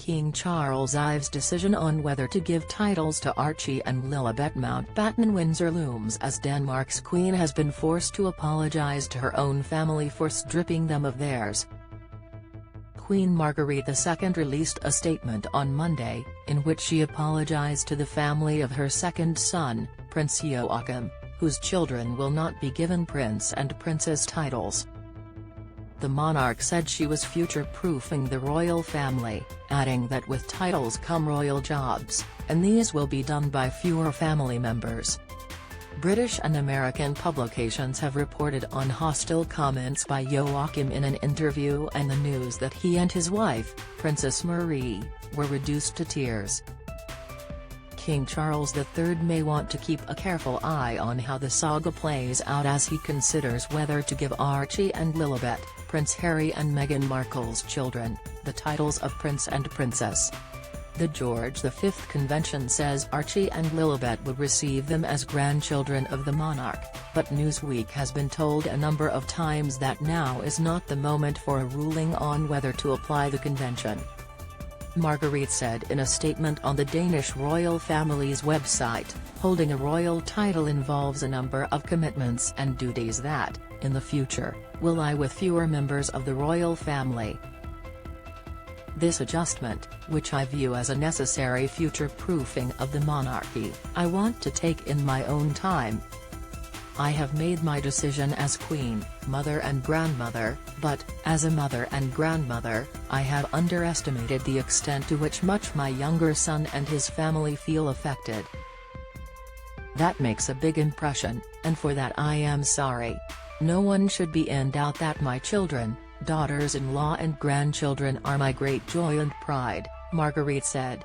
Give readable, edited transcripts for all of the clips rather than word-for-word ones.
King Charles I's decision on whether to give titles to Archie and Lilibet Mountbatten-Windsor looms as Denmark's queen has been forced to apologise to her own family for stripping them of theirs. Queen Margrethe II released a statement on Monday, in which she apologised to the family of her second son, Prince Joachim, whose children will not be given prince and princess titles. The monarch said she was future-proofing the royal family, adding that with titles come royal jobs, and these will be done by fewer family members. British and American publications have reported on hostile comments by Joachim in an interview and the news that he and his wife, Princess Marie, were reduced to tears. King Charles III may want to keep a careful eye on how the saga plays out as he considers whether to give Archie and Lilibet, Prince Harry and Meghan Markle's children, the titles of Prince and Princess. The George V convention says Archie and Lilibet would receive them as grandchildren of the monarch, but Newsweek has been told a number of times that now is not the moment for a ruling on whether to apply the convention. Margrethe said in a statement on the Danish royal family's website, "Holding a royal title involves a number of commitments and duties that, in the future, will lie with fewer members of the royal family. This adjustment, which I view as a necessary future-proofing of the monarchy, I want to take in my own time. I have made my decision as queen, mother and grandmother, but, as a mother and grandmother, I have underestimated the extent to which much my younger son and his family feel affected. That makes a big impression, and for that I am sorry. No one should be in doubt that my children, daughters-in-law and grandchildren are my great joy and pride," Margrethe said.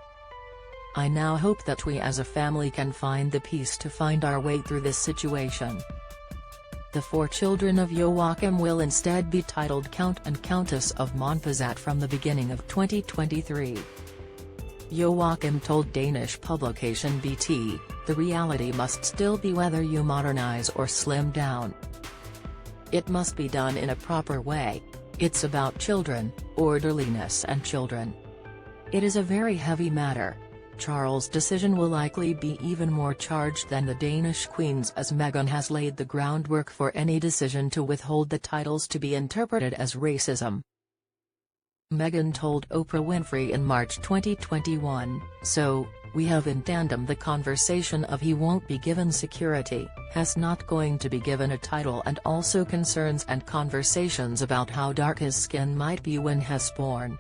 "I now hope that we as a family can find the peace to find our way through this situation." The 4 children of Joachim will instead be titled Count and Countess of Montpezat from the beginning of 2023. Joachim told Danish publication BT, "The reality must still be whether you modernize or slim down. It must be done in a proper way. It's about children, orderliness and children. It is a very heavy matter. Charles' decision will likely be even more charged than the Danish Queen's as Meghan has laid the groundwork for any decision to withhold the titles to be interpreted as racism." Meghan told Oprah Winfrey in March 2021, "So, we have in tandem the conversation of he won't be given security, has not going to be given a title and also concerns and conversations about how dark his skin might be when he's born."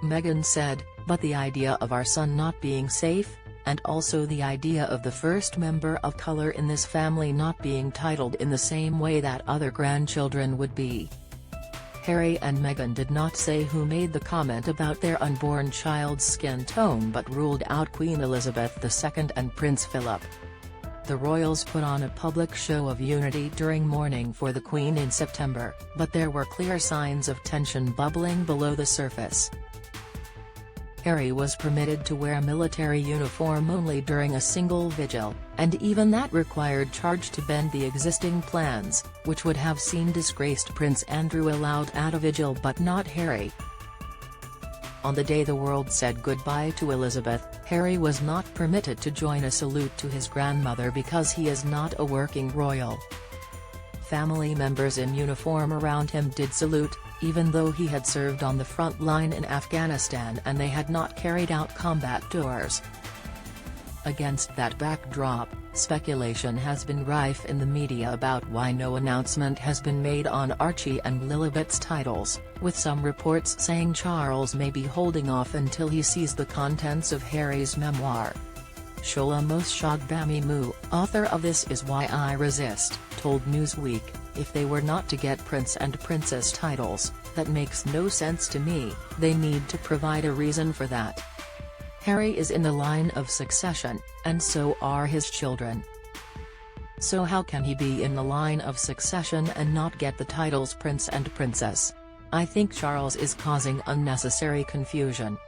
Meghan said, "But the idea of our son not being safe, and also the idea of the first member of color in this family not being titled in the same way that other grandchildren would be." Harry and Meghan did not say who made the comment about their unborn child's skin tone but ruled out Queen Elizabeth II and Prince Philip. The royals put on a public show of unity during mourning for the Queen in September, but there were clear signs of tension bubbling below the surface. Harry was permitted to wear military uniform only during a single vigil, and even that required charge to bend the existing plans, which would have seen disgraced Prince Andrew allowed at a vigil but not Harry. On the day the world said goodbye to Elizabeth, Harry was not permitted to join a salute to his grandmother because he is not a working royal. Family members in uniform around him did salute, even though he had served on the front line in Afghanistan and they had not carried out combat tours. Against that backdrop, speculation has been rife in the media about why no announcement has been made on Archie and Lilibet's titles, with some reports saying Charles may be holding off until he sees the contents of Harry's memoir. Shola Moshogbamimu, author of This Is Why I Resist, told Newsweek, "If they were not to get prince and princess titles, that makes no sense to me. They need to provide a reason for that. Harry is in the line of succession, and so are his children. So how can he be in the line of succession and not get the titles prince and princess? I think Charles is causing unnecessary confusion."